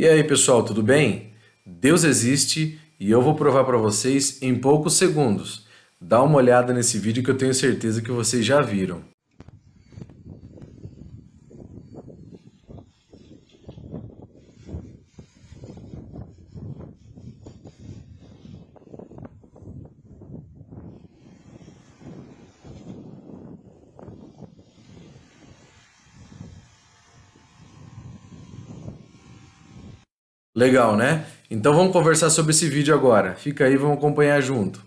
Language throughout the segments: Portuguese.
E aí, pessoal, tudo bem? Deus existe e eu vou provar para vocês em poucos segundos. Dá uma olhada nesse vídeo que eu tenho certeza que vocês já viram. Legal, né? Então vamos conversar sobre esse vídeo agora. Fica aí, vamos acompanhar junto.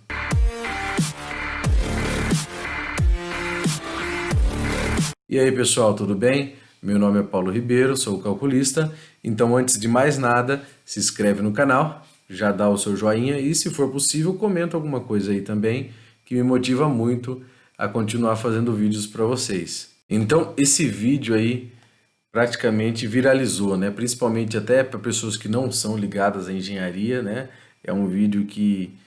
E aí, pessoal, tudo bem? Meu nome é Paulo Ribeiro, sou calculista. Então, antes de mais nada, se inscreve no canal, já dá o seu joinha e, se for possível, comenta alguma coisa aí também, que me motiva muito a continuar fazendo vídeos para vocês. Então, esse vídeo aí praticamente viralizou, né? Principalmente até para pessoas que não são ligadas à engenharia, né? É um vídeo que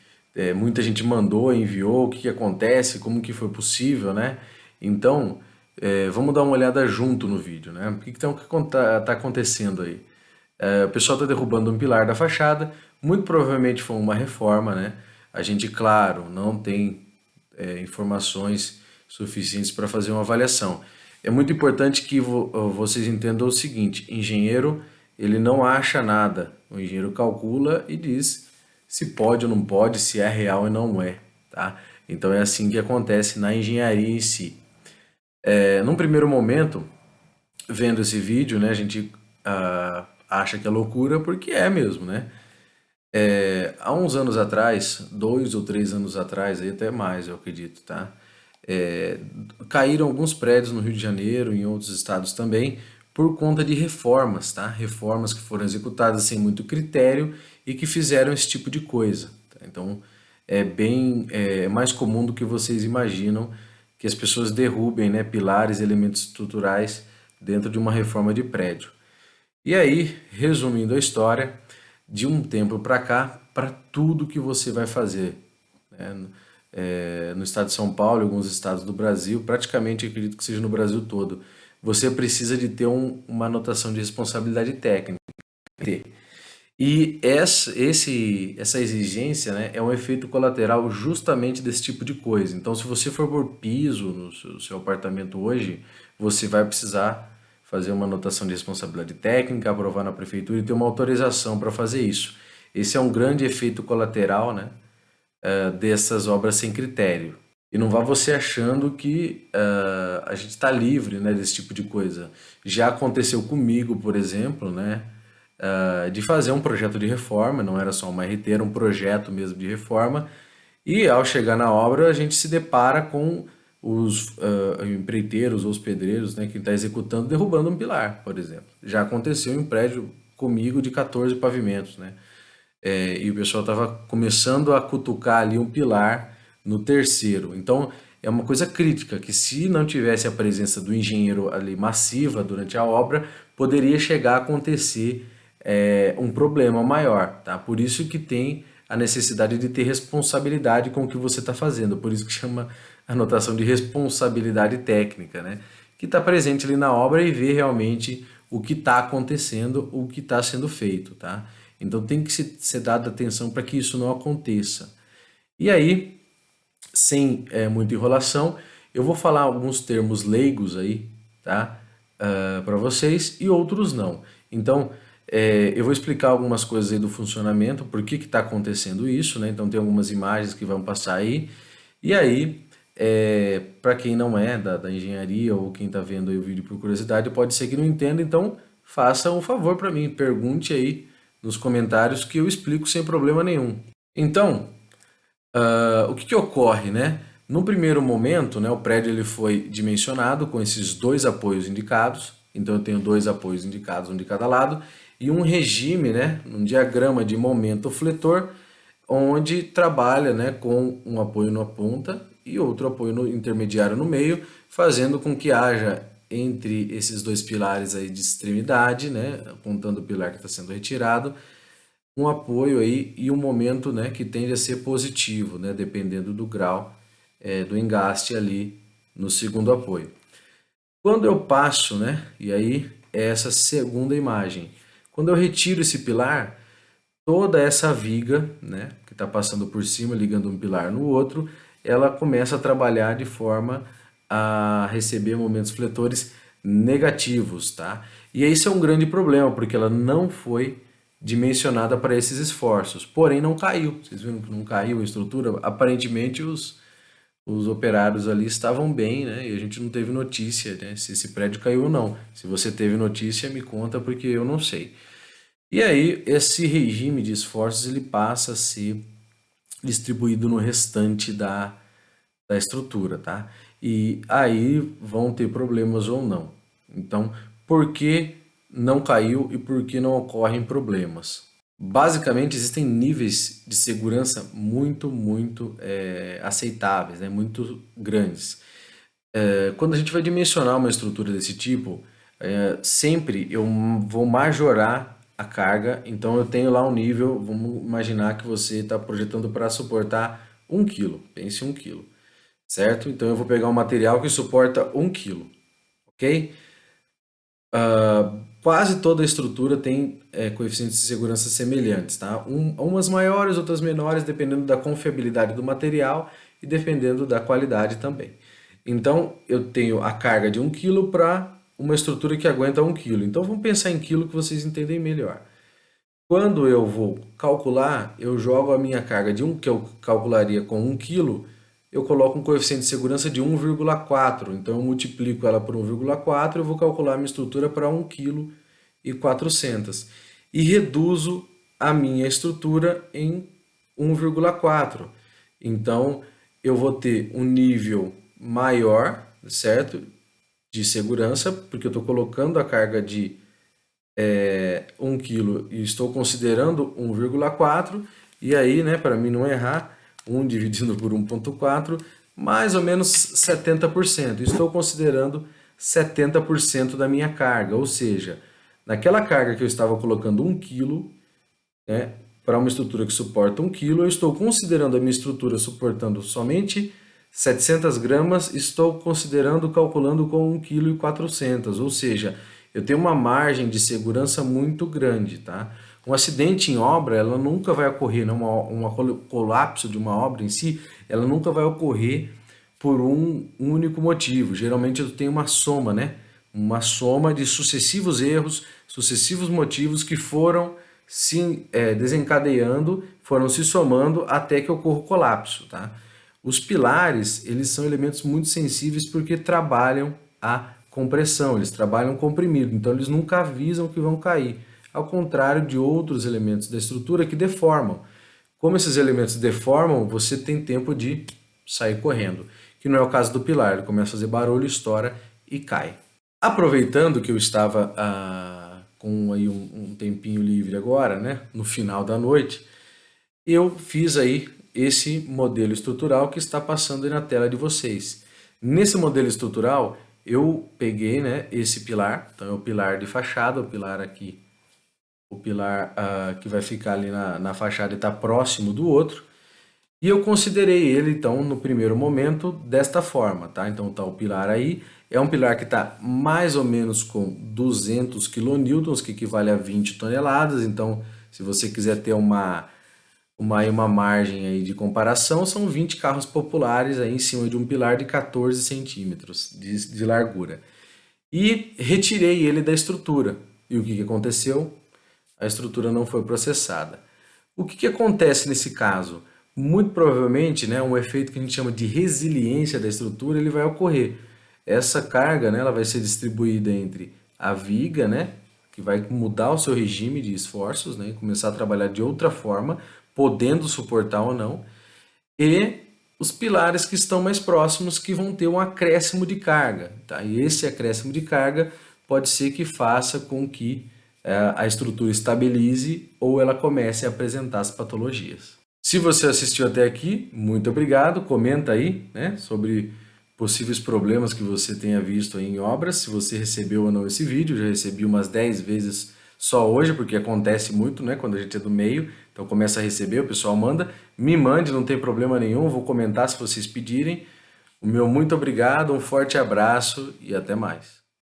muita gente mandou, enviou, o que que acontece, como que foi possível, né? Então, vamos dar uma olhada junto no vídeo, né? O que tá acontecendo aí? O pessoal está derrubando um pilar da fachada, muito provavelmente foi uma reforma, né? A gente, claro, não tem informações suficientes para fazer uma avaliação. É muito importante que vocês entendam o seguinte: engenheiro, ele não acha nada. O engenheiro calcula e diz se pode ou não pode, se é real e não é, tá? Então é assim que acontece na engenharia em si. Num primeiro momento, vendo esse vídeo, né, a gente acha que é loucura porque é mesmo, né? Há uns anos atrás, 2 ou 3 anos atrás, aí até mais, eu acredito, tá? É, Caíram alguns prédios no Rio de Janeiro, em outros estados também, por conta de reformas, tá? Reformas que foram executadas sem muito critério e que fizeram esse tipo de coisa, tá? Então, é mais comum do que vocês imaginam que as pessoas derrubem, né, pilares, elementos estruturais dentro de uma reforma de prédio. E aí, resumindo a história, de um tempo para cá, para tudo que você vai fazer, né? No estado de São Paulo e alguns estados do Brasil, praticamente acredito que seja no Brasil todo, você precisa de ter uma anotação de responsabilidade técnica. E essa exigência, né, é um efeito colateral justamente desse tipo de coisa. Então, se você for por piso no seu apartamento hoje, você vai precisar fazer uma anotação de responsabilidade técnica, aprovar na prefeitura e ter uma autorização para fazer isso. Esse é um grande efeito colateral, né, dessas obras sem critério. E não vá você achando que a gente está livre, né, desse tipo de coisa. Já aconteceu comigo, por exemplo, né, de fazer um projeto de reforma, não era só uma RT, era um projeto mesmo de reforma. E ao chegar na obra, a gente se depara com os empreiteiros ou os pedreiros, né, que está executando, derrubando um pilar, por exemplo. Já aconteceu em um prédio comigo de 14 pavimentos, né? E o pessoal estava começando a cutucar ali um pilar no terceiro. Então, é uma coisa crítica, que se não tivesse a presença do engenheiro ali massiva durante a obra, poderia chegar a acontecer um problema maior, tá? Por isso que tem a necessidade de ter responsabilidade com o que você está fazendo, por isso que chama anotação de responsabilidade técnica, né? Que está presente ali na obra e vê realmente o que está acontecendo, o que está sendo feito, tá? Então tem que ser dada atenção para que isso não aconteça. E aí, sem muita enrolação, eu vou falar alguns termos leigos aí, tá? Para vocês e outros não. Então, eu vou explicar algumas coisas aí do funcionamento, por que está acontecendo isso, né? Então tem algumas imagens que vão passar aí. E aí, para quem não é da engenharia ou quem está vendo aí o vídeo por curiosidade, pode ser que não entenda, então faça um favor para mim, pergunte aí nos comentários que eu explico sem problema nenhum. Então, o que que ocorre, né? No primeiro momento, né, o prédio ele foi dimensionado com esses dois apoios indicados. Então eu tenho dois apoios indicados, um de cada lado, e um regime, né, um diagrama de momento fletor, onde trabalha, né, com um apoio na ponta e outro apoio intermediário no meio, fazendo com que haja entre esses dois pilares aí de extremidade, né, apontando o pilar que está sendo retirado, um apoio aí e um momento, né, que tende a ser positivo, né, dependendo do grau do engaste ali no segundo apoio. Quando eu passo, né, e aí é essa segunda imagem, Quando eu retiro esse pilar, toda essa viga, né, que está passando por cima, ligando um pilar no outro, ela começa a trabalhar de forma a receber momentos fletores negativos, tá? E esse é um grande problema, porque ela não foi dimensionada para esses esforços, porém não caiu. Vocês viram que não caiu a estrutura? Aparentemente os operários ali estavam bem, né? E a gente não teve notícia, né, se esse prédio caiu ou não. Se você teve notícia, me conta, porque eu não sei. E aí, esse regime de esforços ele passa a ser distribuído no restante da estrutura, tá? E aí vão ter problemas ou não. Então, por que não caiu e por que não ocorrem problemas? Basicamente, existem níveis de segurança muito aceitáveis, né? Muito grandes. Quando a gente vai dimensionar uma estrutura desse tipo, sempre eu vou majorar a carga, então eu tenho lá um nível, vamos imaginar que você está projetando para suportar 1 kg, pense 1 kg, certo? Então eu vou pegar um material que suporta 1 kg, ok? Quase toda a estrutura tem coeficientes de segurança semelhantes, tá? Umas maiores, outras menores, dependendo da confiabilidade do material e dependendo da qualidade também. Então, eu tenho a carga de 1 kg para uma estrutura que aguenta 1 kg. Então, vamos pensar em quilo que vocês entendem melhor. Quando eu vou calcular, eu jogo a minha carga que eu calcularia com 1 kg, eu coloco um coeficiente de segurança de 1,4. Então, eu multiplico ela por 1,4 e eu vou calcular a minha estrutura para 1,4 kg. E reduzo a minha estrutura em 1,4. Então, eu vou ter um nível maior, certo? De segurança, porque eu estou colocando a carga de 1 kg e estou considerando 1,4, e aí, né, para mim não errar, 1 dividido por 1,4, mais ou menos 70%. Estou considerando 70% da minha carga, ou seja, naquela carga que eu estava colocando 1 kg, né, para uma estrutura que suporta 1 kg, eu estou considerando a minha estrutura suportando somente 700 gramas, estou considerando, calculando com 1,4 kg, ou seja, eu tenho uma margem de segurança muito grande, tá? Um acidente em obra, ela nunca vai ocorrer, né? Um colapso de uma obra em si, ela nunca vai ocorrer por um único motivo. Geralmente eu tenho uma soma, né? Uma soma de sucessivos erros, sucessivos motivos que foram se desencadeando, foram se somando até que ocorra o colapso, tá? Os pilares, eles são elementos muito sensíveis porque trabalham a compressão, eles trabalham comprimido, então eles nunca avisam que vão cair, ao contrário de outros elementos da estrutura que deformam. Como esses elementos deformam, você tem tempo de sair correndo, que não é o caso do pilar, ele começa a fazer barulho, estoura e cai. Aproveitando que eu estava com aí um tempinho livre agora, né, no final da noite, eu fiz aí esse modelo estrutural que está passando aí na tela de vocês. Nesse modelo estrutural, eu peguei, né, esse pilar, então é o pilar de fachada, o pilar aqui, o pilar que vai ficar ali na fachada e está próximo do outro, e eu considerei ele, então, no primeiro momento, desta forma, tá? Então tá o pilar aí, é um pilar que está mais ou menos com 200 kN, que equivale a 20 toneladas, então se você quiser ter uma margem aí de comparação, são 20 carros populares aí em cima de um pilar de 14 centímetros de largura. E retirei ele da estrutura. E o que aconteceu? A estrutura não foi processada. O que acontece nesse caso? Muito provavelmente, né, um efeito que a gente chama de resiliência da estrutura, ele vai ocorrer. Essa carga, né, ela vai ser distribuída entre a viga, né, que vai mudar o seu regime de esforços, né, e começar a trabalhar de outra forma, podendo suportar ou não, e os pilares que estão mais próximos que vão ter um acréscimo de carga, tá? E esse acréscimo de carga pode ser que faça com que a estrutura estabilize ou ela comece a apresentar as patologias. Se você assistiu até aqui, muito obrigado. Comenta aí, né, sobre possíveis problemas que você tenha visto aí em obras. Se você recebeu ou não esse vídeo, já recebi umas 10 vezes só hoje, porque acontece muito, né, quando a gente é do meio. Então começa a receber, o pessoal manda. Me mande, não tem problema nenhum, vou comentar se vocês pedirem. O meu muito obrigado, um forte abraço e até mais.